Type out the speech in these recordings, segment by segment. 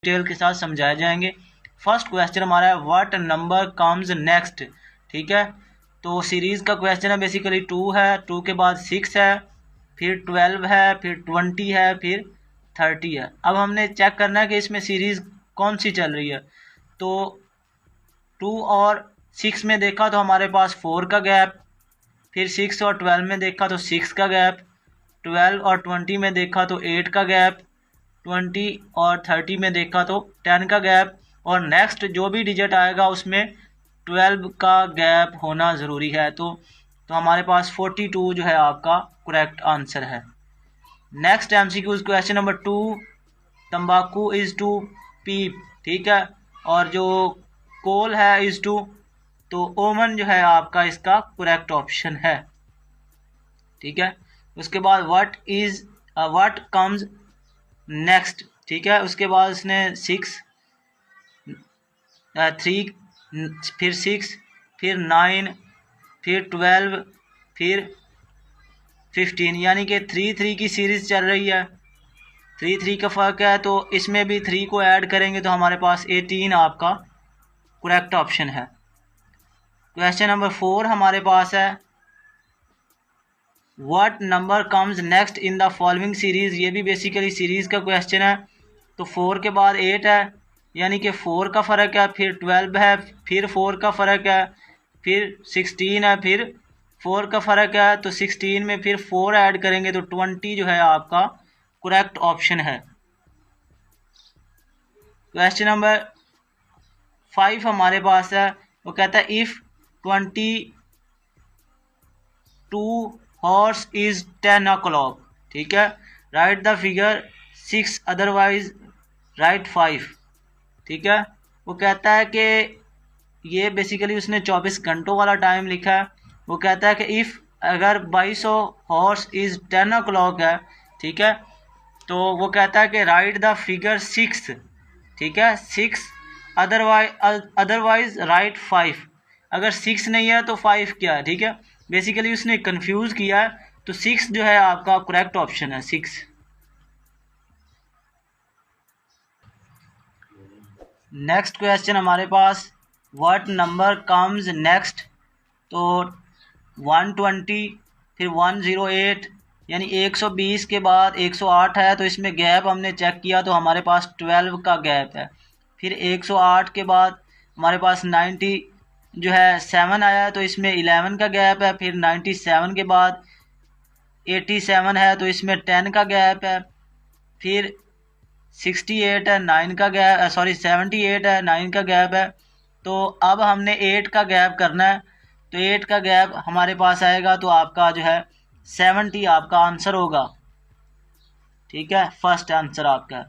Detail के साथ समझाए जाएंगे। फर्स्ट क्वेश्चन हमारा है व्हाट नंबर कम्स नेक्स्ट। ठीक है, तो सीरीज़ का क्वेश्चन है बेसिकली 2 है, 2 के बाद 6 है, फिर 12 है, फिर 20 है, फिर 30 है। अब हमने चेक करना है कि इसमें सीरीज़ कौन सी चल रही है। तो 2 और 6 में देखा तो हमारे पास 4 का गैप, फिर 6 और 12 में देखा तो 6 का गैप, 12 और 20 में देखा तो 8 का गैप, 20 और 30 में देखा तो 10 का गैप, और नेक्स्ट जो भी डिजिट आएगा उसमें 12 का गैप होना ज़रूरी है। तो हमारे पास 42 जो है आपका करेक्ट आंसर है। नेक्स्ट एमसीक्यूज क्वेश्चन नंबर 2, तंबाकू इज़ टू पीप। ठीक है, और जो कोल है इज़ टू, तो ओमन जो है आपका इसका करेक्ट ऑप्शन है। ठीक है, उसके बाद व्हाट कम्स नेक्स्ट। ठीक है, उसके बाद इसने 6, 3, फिर 6, फिर 9, फिर 12, फिर 15, यानी कि 3 की सीरीज़ चल रही है। 3 का फ़र्क है, तो इसमें भी 3 को ऐड करेंगे तो हमारे पास 18 आपका करेक्ट ऑप्शन है। क्वेश्चन नंबर 4 हमारे पास है what number comes next in the following series. ये भी बेसिकली सीरीज़ का क्वेश्चन है। तो 4 के बाद 8 है, यानी कि 4 का फ़र्क है, फिर 12 है, फिर 4 का फ़र्क है, फिर 16 है, फिर 4 का फ़र्क है, तो 16 में फिर 4 ऐड करेंगे तो 20 जो है आपका करेक्ट ऑप्शन है। क्वेश्चन नंबर 5 हमारे पास है, वो कहता है इफ़ 22 हॉर्स इज़ 10 o'clock। ठीक है, right the figure 6 otherwise right 5। ठीक है, वो कहता है कि ये बेसिकली उसने 24 घंटों वाला टाइम लिखा है। वो कहता है कि इफ़ अगर 2200 हॉर्स इज़ 10 o'clock है, ठीक है, तो वो कहता है कि राइट द फिगर 6। ठीक है, 6 अदरवाइज राइट 5। अगर 6 नहीं है तो 5 क्या है। ठीक है, बेसिकली उसने कंफ्यूज किया है, तो 6 जो है आपका करेक्ट ऑप्शन है, 6। नेक्स्ट क्वेश्चन हमारे पास व्हाट नंबर कम्स नेक्स्ट। तो 120, फिर 108, यानी 120 के बाद 108 है, तो इसमें गैप हमने चेक किया तो हमारे पास 12 का गैप है। फिर 108 के बाद हमारे पास 90 जो है 7 आया, तो इसमें 11 का गैप है। फिर 97 के बाद 87 है, तो इसमें 10 का गैप है। फिर 68 है, 9 का गैप, 78 है, 9 का गैप है। तो अब हमने 8 का गैप करना है, तो 8 का गैप हमारे पास आएगा तो आपका जो है 70 आपका आंसर होगा। ठीक है, फर्स्ट आंसर आपका।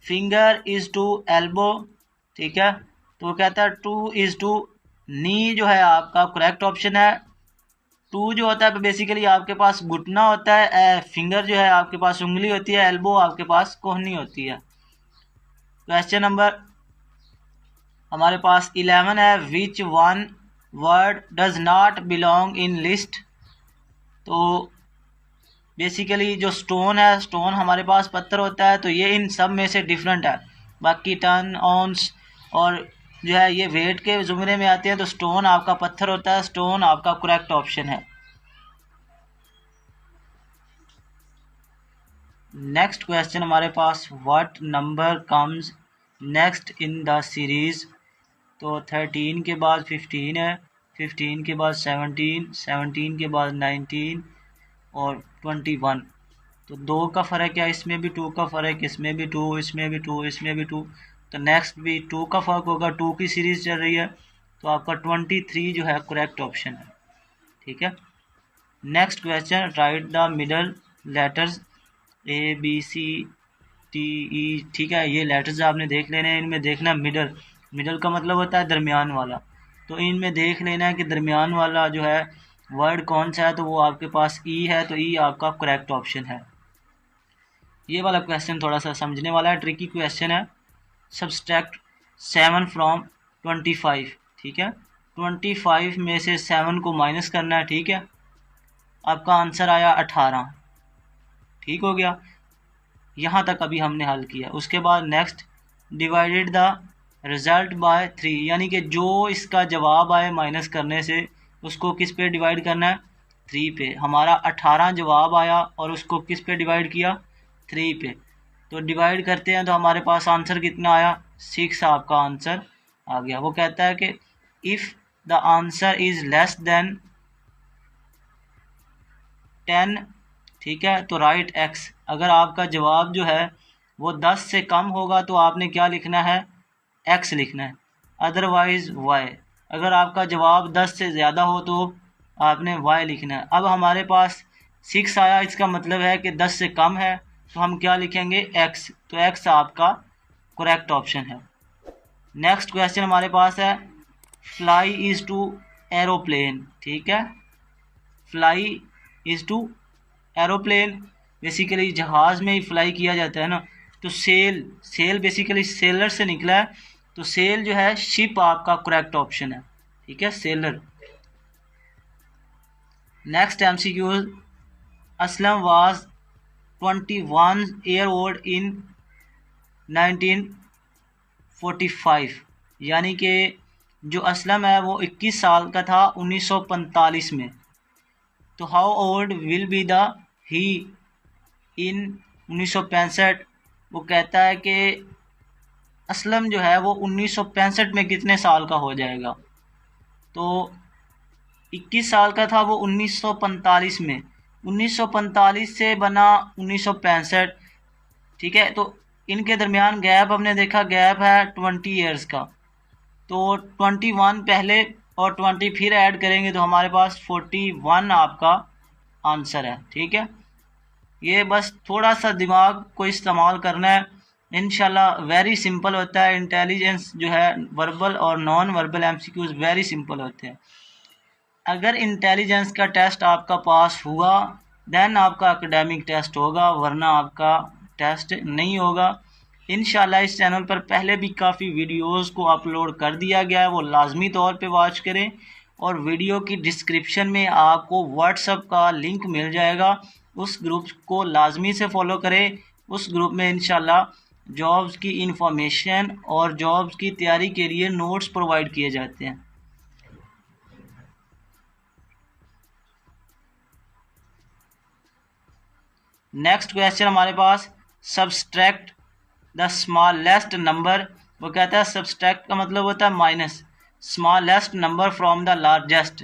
Finger is to elbow. ठीक है, तो वो कहता है 2 इज़ टू नी जो है आपका करेक्ट ऑप्शन है। 2 जो होता है बेसिकली आपके पास घुटना होता है, फिंगर जो है आपके पास उंगली होती है, एल्बो आपके पास कोहनी होती है। क्वेश्चन नंबर हमारे पास 11 है which one word does not belong in list. तो बेसिकली जो स्टोन है, स्टोन हमारे पास पत्थर होता है, तो ये इन सब में से डिफरेंट है। बाकी टन, ऑन्स और जो है ये वेट के जुमरे में आते हैं, तो स्टोन आपका पत्थर होता है, स्टोन आपका करेक्ट ऑप्शन है। नेक्स्ट क्वेश्चन हमारे पास what number comes next in the series. तो 13 के बाद 15 है, 15 के बाद 17, 17 के बाद 19 और 21। तो 2 का फ़र्क है, इसमें भी 2 का फ़र्क, इसमें भी 2, इसमें भी 2, इसमें भी 2, तो नेक्स्ट भी 2 का फ़र्क होगा। 2 की सीरीज़ चल रही है, तो आपका 23 जो है करेक्ट ऑप्शन है। ठीक है, next question right the middle letters ABCDE। ठीक है, ये लेटर्स आपने देख लेने हैं, इनमें देखना मिडल, मिडल का मतलब होता है दरमियान वाला, तो इनमें देख लेना है कि दरमियान वाला जो है वर्ड कौन सा है, तो वो आपके पास ई है, तो ई आपका करेक्ट ऑप्शन है। ये वाला क्वेश्चन थोड़ा सा समझने वाला है, ट्रिकी क्वेश्चन है। Subtract 7 from 25। ठीक है, 25 में से 7 को माइनस करना है। ठीक है, आपका आंसर आया 18। ठीक हो गया, यहाँ तक अभी हमने हल किया। उसके बाद next divided the result by 3, यानी कि जो इसका जवाब आए माइनस करने से उसको किस पे डिवाइड करना है, 3 पे। हमारा 18 जवाब आया और उसको किस पे डिवाइड किया, 3 पे। तो डिवाइड करते हैं तो हमारे पास आंसर कितना आया, 6 आपका आंसर आ गया। वो कहता है कि if the answer is less than 10, ठीक है, तो राइट x। अगर आपका जवाब जो है वो 10 से कम होगा तो आपने क्या लिखना है, x लिखना है, अदरवाइज़ y। अगर आपका जवाब 10 से ज़्यादा हो तो आपने y लिखना है। अब हमारे पास 6 आया, इसका मतलब है कि 10 से कम है, तो हम क्या लिखेंगे, x। तो x आपका करेक्ट ऑप्शन है। नेक्स्ट क्वेश्चन हमारे पास है फ्लाई इज़ टू एरोप्लेन, ठीक है, fly is to aeroplane, basically जहाज़ में ही फ्लाई किया जाता है ना। तो सेल बेसिकली सेलर से निकला है, तो सेल जो है शिप आपका करेक्ट ऑप्शन है, ठीक है, seller. Next MCQ, Aslam was 21 year old in 1945, यानी कि जो असलम है वो 21 साल का था 1945 में। तो how old will be the he in 1965। वो कहता है कि असलम जो है वो 1965 में कितने साल का हो जाएगा। तो 21 साल का था वो 1945 में, 1945 से बना 1965, ठीक है। तो इनके दरमियान गैप हमने देखा, गैप है 20 ईयर्स का। तो 21 पहले और 20 फिर ऐड करेंगे तो हमारे पास 41 आपका आंसर है, ठीक है। ये बस थोड़ा सा दिमाग को इस्तेमाल करना है, इंशाल्लाह वेरी सिंपल होता है। इंटेलिजेंस जो है वर्बल और non verbal MCQs very simple होते हैं। अगर इंटेलिजेंस का टेस्ट आपका पास हुआ देन आपका एकेडमिक टेस्ट होगा, वरना आपका टेस्ट नहीं होगा। इंशाल्लाह इस चैनल पर पहले भी काफ़ी वीडियोस को अपलोड कर दिया गया है, वो लाजमी तौर पे वॉच करें। और वीडियो की डिस्क्रिप्शन में आपको व्हाट्सएप का लिंक मिल जाएगा, उस ग्रुप को लाजमी से फॉलो करें। उस ग्रुप में इंशाल्लाह जॉब्स की इंफॉर्मेशन और जॉब्स की तैयारी के लिए नोट्स प्रोवाइड किए जाते हैं। नेक्स्ट क्वेश्चन हमारे पास सब्सट्रैक्ट द स्मॉलेस्ट नंबर। वो कहता है सब्सट्रैक्ट का मतलब होता है minus, smallest number from the largest.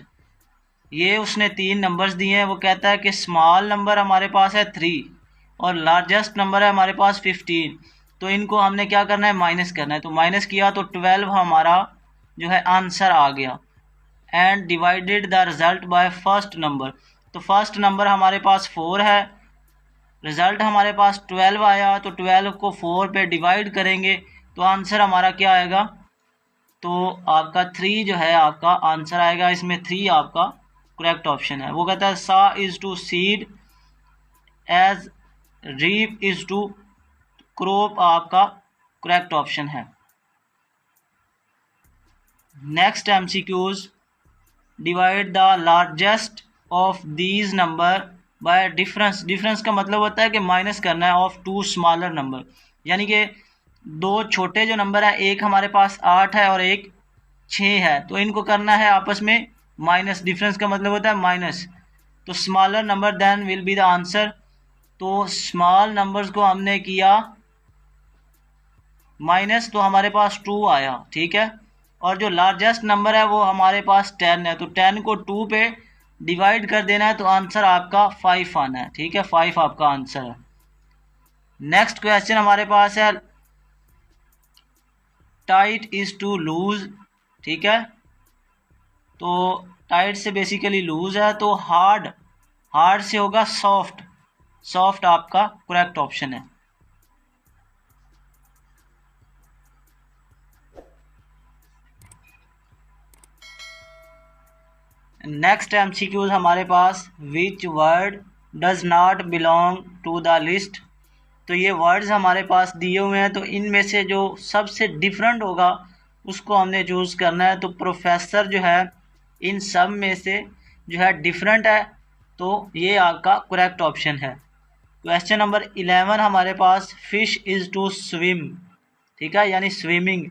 ये उसने 3 नंबर्स दिए हैं। वो कहता है कि स्मॉल नंबर हमारे पास है 3 और लार्जेस्ट नंबर है हमारे पास 15। तो इनको हमने क्या करना है, माइनस करना है। तो माइनस किया तो 12 हमारा जो है आंसर आ गया। And divided the result by first number. तो फर्स्ट नंबर हमारे पास 4 है, रिज़ल्ट हमारे पास 12 आया, तो 12 को 4 पे डिवाइड करेंगे तो आंसर हमारा क्या आएगा, तो आपका 3 जो है आपका आंसर आएगा। इसमें 3 आपका करेक्ट ऑप्शन है। वो कहता है saw is to seed as reap is to crop, आपका करेक्ट ऑप्शन है। Next MCQs, divide the largest of these number by difference. Difference का मतलब होता है कि माइनस करना है ऑफ 2 स्मॉलर नंबर, यानी कि 2 छोटे जो नंबर है, एक हमारे पास 8 है और एक 6 है, तो इनको करना है आपस में माइनस। डिफरेंस का मतलब होता है माइनस। तो smaller number then will be the answer. तो स्मॉल नंबर्स को हमने किया माइनस, तो हमारे पास 2 आया, ठीक है। और जो लार्जेस्ट नंबर है वो हमारे पास 10 है, तो 10 को 2 पे डिवाइड कर देना है तो आंसर आपका 5 आना है, ठीक है, 5 आपका आंसर है। नेक्स्ट क्वेश्चन हमारे पास है टाइट इज टू लूज, ठीक है। तो टाइट से बेसिकली लूज है, तो हार्ड, हार्ड से होगा सॉफ्ट, सॉफ्ट आपका करेक्ट ऑप्शन है। नेक्स्ट MCQs हमारे पास which word does not belong to the list. तो ये वर्ड्स हमारे पास दिए हुए हैं, तो इनमें से जो सबसे डिफरेंट होगा उसको हमने चूज़ करना है। तो प्रोफेसर जो है इन सब में से जो है डिफरेंट है, तो ये आपका करेक्ट ऑप्शन है। क्वेश्चन नंबर 11 हमारे पास फिश इज़ टू स्विम, ठीक है, यानी स्विमिंग।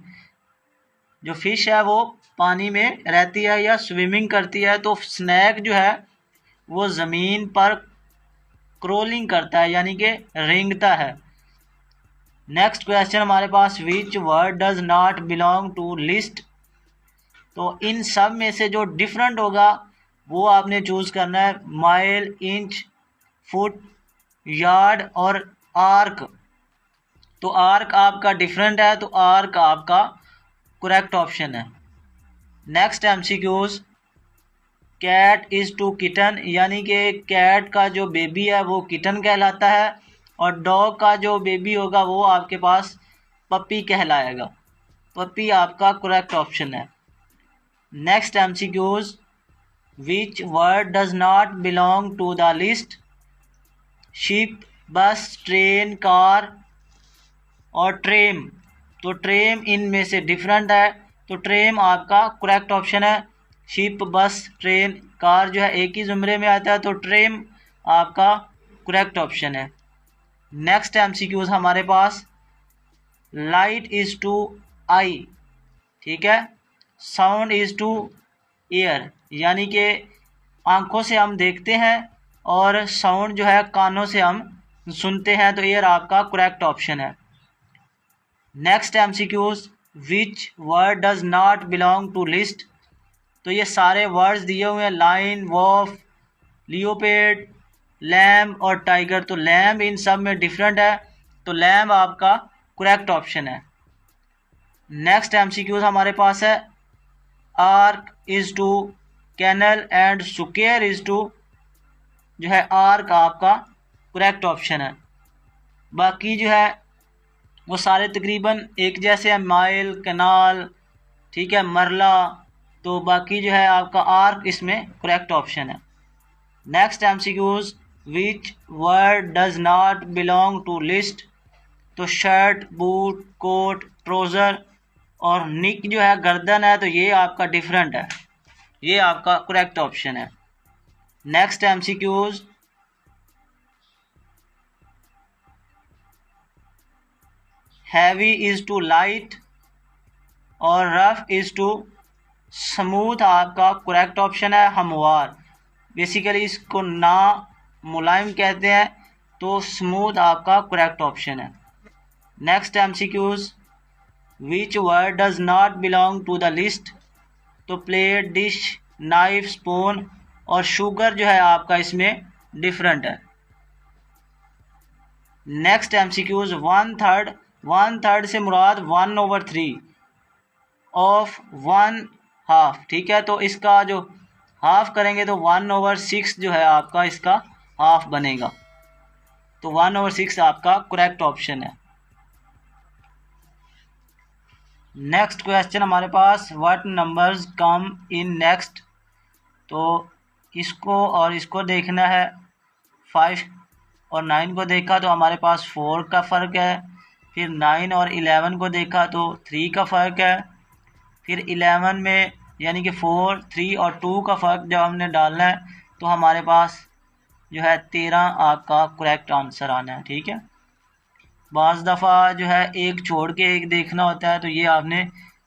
जो फिश है वो पानी में रहती है या स्विमिंग करती है, तो स्नैक जो है वो ज़मीन पर क्रोलिंग करता है यानी कि रेंगता है। नेक्स्ट क्वेश्चन हमारे पास, which word does not belong to list. तो इन सब में से जो डिफरेंट होगा वो आपने चूज़ करना है, माइल, इंच, फुट, यार्ड और आर्क। तो आर्क आपका डिफरेंट है, तो आर्क आपका करेक्ट ऑप्शन है। Next MCQs, cat is to kitten, यानी कि कैट का जो बेबी है वो किटन कहलाता है, और डॉग का जो बेबी होगा वो आपके पास पपी कहलाएगा। पपी आपका करेक्ट ऑप्शन है। Next MCQs, which word does not belong to the list. Ship, bus, train, car और ट्रेम। तो ट्रेम इनमें से डिफरेंट है, तो ट्रेम आपका करेक्ट ऑप्शन है। शिप, बस, ट्रेन, कार जो है एक ही ज़ुमरे में आता है, तो ट्रेम आपका करेक्ट ऑप्शन है। नेक्स्ट एमसीक्यूज हमारे पास, लाइट इज़ टू आई, ठीक है, साउंड इज़ टू ईयर, यानी कि आँखों से हम देखते हैं और साउंड जो है कानों से हम सुनते हैं, तो ईयर आपका करेक्ट ऑप्शन है। Next MCQs, which word does not belong to list. तो ये सारे वर्ड्स दिए हुए हैं, लाइन, वॉफ, लियोपेड, लैम्ब और टाइगर। तो लैम्ब इन सब में डिफरेंट है, तो लैम्ब आपका करेक्ट ऑप्शन है। नेक्स्ट एमसीक्यूज हमारे पास है, arc is to canal and square is to, जो है आर्क आपका करेक्ट ऑप्शन है। बाकी जो है वो सारे तकरीबन एक जैसे हैं, माइल, कैनाल, ठीक है, मरला। तो बाकी जो है आपका आर्क इसमें करेक्ट ऑप्शन है। Next MCQs, which word does not belong to list. तो शर्ट, बूट, कोट, ट्राउज़र और निक जो है गर्दन है, तो ये आपका डिफरेंट है, ये आपका करेक्ट ऑप्शन है। Next MCQs, heavy is to light और रफ इज़ टू स्मूथ आपका करेक्ट ऑप्शन है। हमवार, बेसिकली इसको ना मुलायम कहते हैं, तो स्मूथ आपका करेक्ट ऑप्शन है। Next MCQs, which word does not belong to the list. तो प्लेट, डिश, नाइफ, स्पून और शुगर जो है आपका इसमें डिफरेंट है। नेक्स्ट एमसीक्यूज, वन थर्ड से मुराद 1/3 ऑफ 1/2, ठीक है, तो इसका जो हाफ करेंगे तो 1/6 जो है आपका इसका हाफ बनेगा, तो 1/6 आपका करेक्ट ऑप्शन है। नेक्स्ट क्वेश्चन हमारे पास, what numbers come in next. तो इसको और इसको देखना है, 5 और 9 को देखा तो हमारे पास 4 का फ़र्क है, फिर 9 और 11 को देखा तो 3 का फ़र्क है, फिर 11 में यानी कि 4, 3 और 2 का फ़र्क जब हमने डालना है तो हमारे पास जो है 13 आपका करेक्ट आंसर आना है, ठीक है। बाज़ दफ़ा जो है एक छोड़ के एक देखना होता है, तो ये आपने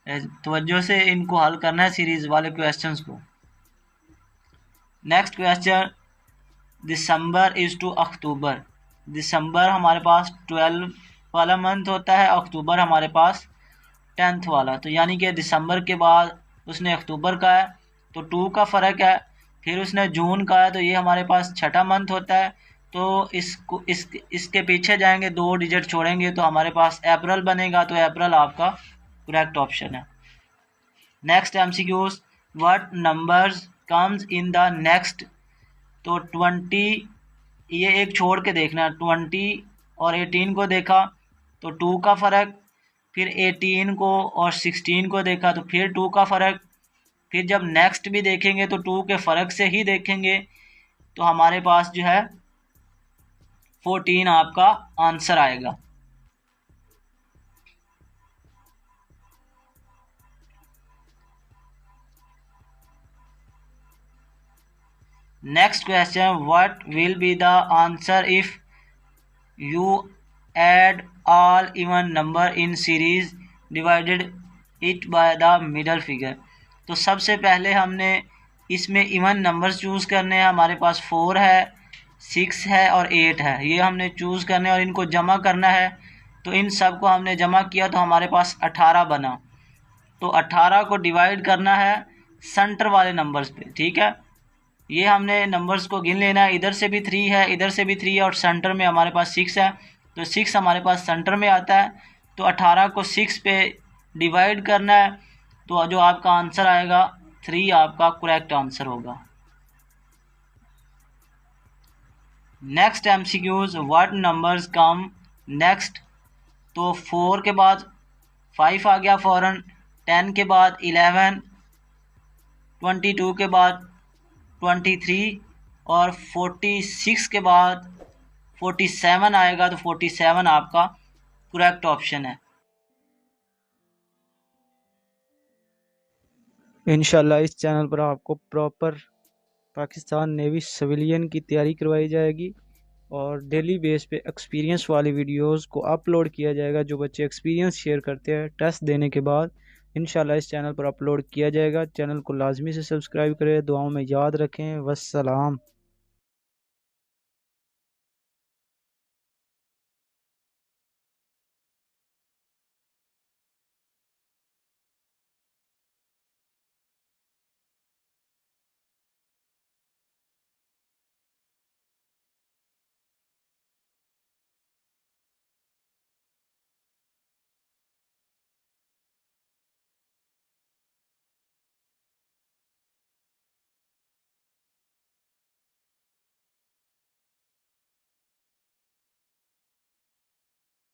तवज्जो से इनको हल करना है, सीरीज़ वाले क्वेश्चंस को। Next question, December is to October. दिसंबर हमारे पास 12 वाला मंथ होता है, अक्टूबर हमारे पास 10th वाला, तो यानी कि दिसंबर के बाद उसने अक्टूबर का है तो 2 का फ़र्क है, फिर उसने जून का है तो ये हमारे पास छठा मंथ होता है, तो इसके पीछे जाएंगे 2 डिजिट छोड़ेंगे तो हमारे पास अप्रैल बनेगा, तो अप्रैल आपका करेक्ट ऑप्शन है। Next MCQs, what numbers comes in the next. तो 20, ये एक छोड़ के देखना, 20 और 18 को देखा तो 2 का फ़र्क, फिर 18 को और 16 को देखा तो फिर 2 का फ़र्क, फिर जब नेक्स्ट भी देखेंगे तो 2 के फ़र्क से ही देखेंगे, तो हमारे पास जो है 14 आपका आंसर आएगा। Next question, what will be the answer if you add all even number in series divided it by the middle figure। तो सबसे पहले हमने इसमें इवन नंबर्स चूज़ करने हैं। हमारे पास 4 है, 6 है और 8 है, ये हमने चूज़ करने और इनको जमा करना है। तो इन सब को हमने जमा किया तो हमारे पास 18 बना। तो 18 को डिवाइड करना है सेंटर वाले नंबर्स पे, ठीक है। ये हमने नंबर्स को गिन लेना है, इधर से भी 3 है, इधर से भी 3 है और सेंटर में हमारे पास 6 है। तो 6 हमारे पास सेंटर में आता है। तो 18 को 6 पे डिवाइड करना है, तो जो आपका आंसर आएगा 3 आपका करेक्ट आंसर होगा। Next MCQs, what numbers come next. तो 4 के बाद 5 आ गया फ़ौरन, 10 के बाद 11, 22 के बाद 23 और 46 के बाद 47 आएगा। तो 47 आपका करेक्ट ऑप्शन है। इंशाल्लाह इस चैनल पर आपको प्रॉपर पाकिस्तान नेवी सिविलियन की तैयारी करवाई जाएगी और डेली बेस पे एक्सपीरियंस वाली वीडियोस को अपलोड किया जाएगा। जो बच्चे एक्सपीरियंस शेयर करते हैं टेस्ट देने के बाद, इंशाल्लाह इस चैनल पर अपलोड किया जाएगा। चैनल को लाजमी से सब्सक्राइब करें, दुआओं में याद रखें। वस्सलाम।